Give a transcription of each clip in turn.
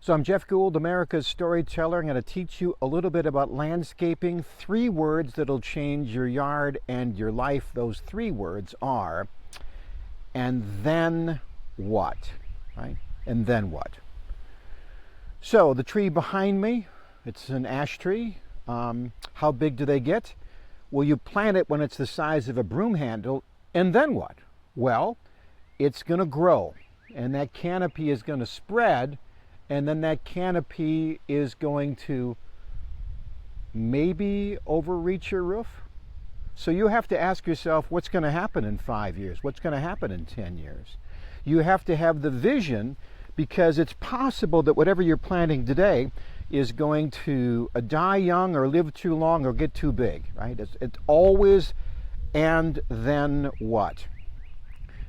So I'm Jeff Gould, America's Storyteller. I'm going to teach you a little bit about landscaping. 3 words that'll change your yard and your life. Those 3 words are, and then what? Right? And then what? So the tree behind me, it's an ash tree. How big do they get? Well, you plant it when it's the size of a broom handle, and then what? Well, it's going to grow, and that canopy is going to spread, and then that canopy is going to maybe overreach your roof. So you have to ask yourself, what's going to happen in 5 years? What's going to happen in 10 years? You have to have the vision, because it's possible that whatever you're planting today is going to die young or live too long or get too big, right? It's always, and then what?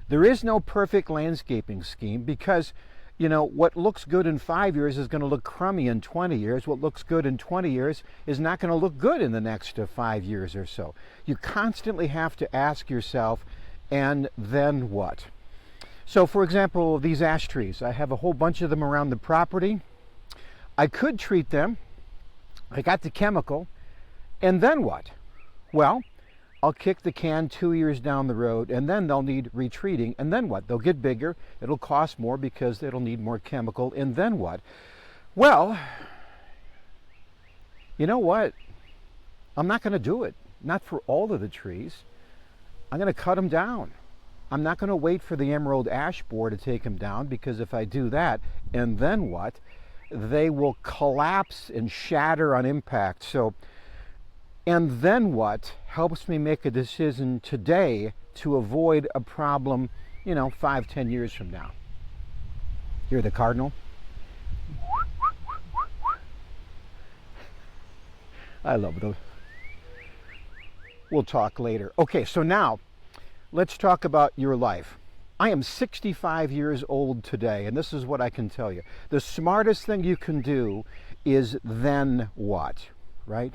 There is no perfect landscaping scheme, because what looks good in 5 years is going to look crummy in 20 years. What looks good in 20 years is not going to look good in the next 5 years or so. You constantly have to ask yourself, and then what? So for example, these ash trees, I have a whole bunch of them around the property. I could treat them. I got the chemical, and then what? Well, I'll kick the can 2 years down the road, and then they'll need retreating, and then what? They'll get bigger, it'll cost more because it'll need more chemical, and then what? Well, you know what? I'm not going to do it. Not for all of the trees. I'm going to cut them down. I'm not going to wait for the emerald ash borer to take them down, because if I do that, and then what? They will collapse and shatter on impact. So, and then what helps me make a decision today to avoid a problem, 5, 10 years from now. Hear the cardinal? I love those. We'll talk later. Okay, so now let's talk about your life. I am 65 years old today, and this is what I can tell you. The smartest thing you can do is then what, right?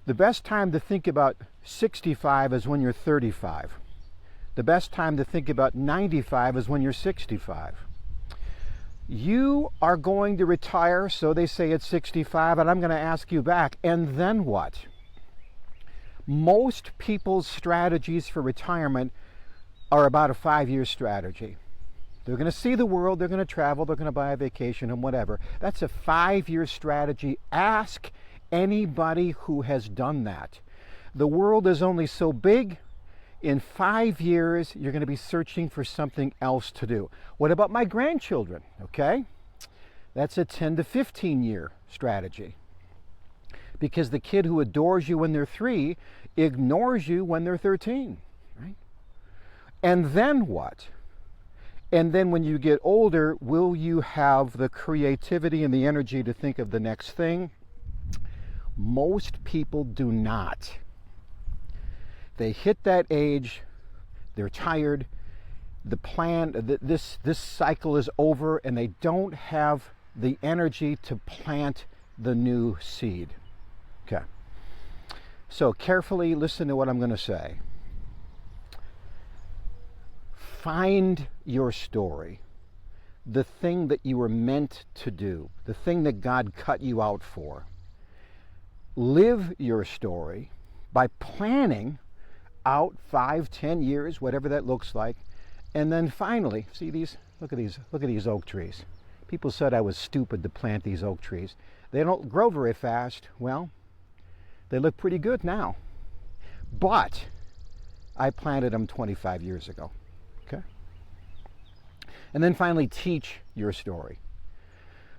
The best time to think about 65 is when you're 35. The best time to think about 95 is when you're 65. You are going to retire, so they say at 65, and I'm going to ask you back, and then what? Most people's strategies for retirement are about a 5-year strategy. They're going to see the world, they're going to travel, they're going to buy a vacation and whatever. That's a 5-year strategy. Ask anybody who has done that. The world is only so big. In 5 years, you're going to be searching for something else to do. What about my grandchildren? Okay, that's a 10 to 15 year strategy. Because the kid who adores you when they're 3 ignores you when they're 13, right? And then what? And then when you get older, will you have the creativity and the energy to think of the next thing? Most people do not. They hit that age, they're tired, this cycle is over, and they don't have the energy to plant the new seed. Okay. So carefully listen to what I'm going to say. Find your story, the thing that you were meant to do, the thing that God cut you out for. Live your story by planning out 5, 10 years, whatever that looks like. And then finally, see these, look at these oak trees. People said I was stupid to plant these oak trees. They don't grow very fast. Well, they look pretty good now. But I planted them 25 years ago. Okay? And then finally, teach your story.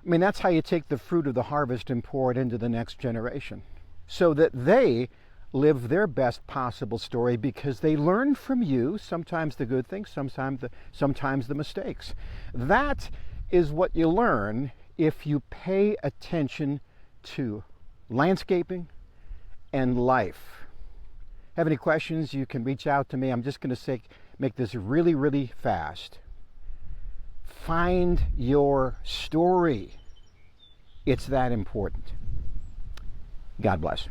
I mean, that's how you take the fruit of the harvest and pour it into the next generation, so that they live their best possible story, because they learn from you, sometimes the good things, sometimes the mistakes. That is what you learn if you pay attention to landscaping and life. Have any questions, you can reach out to me. I'm just going to make this really, really fast. Find your story. It's that important. God bless.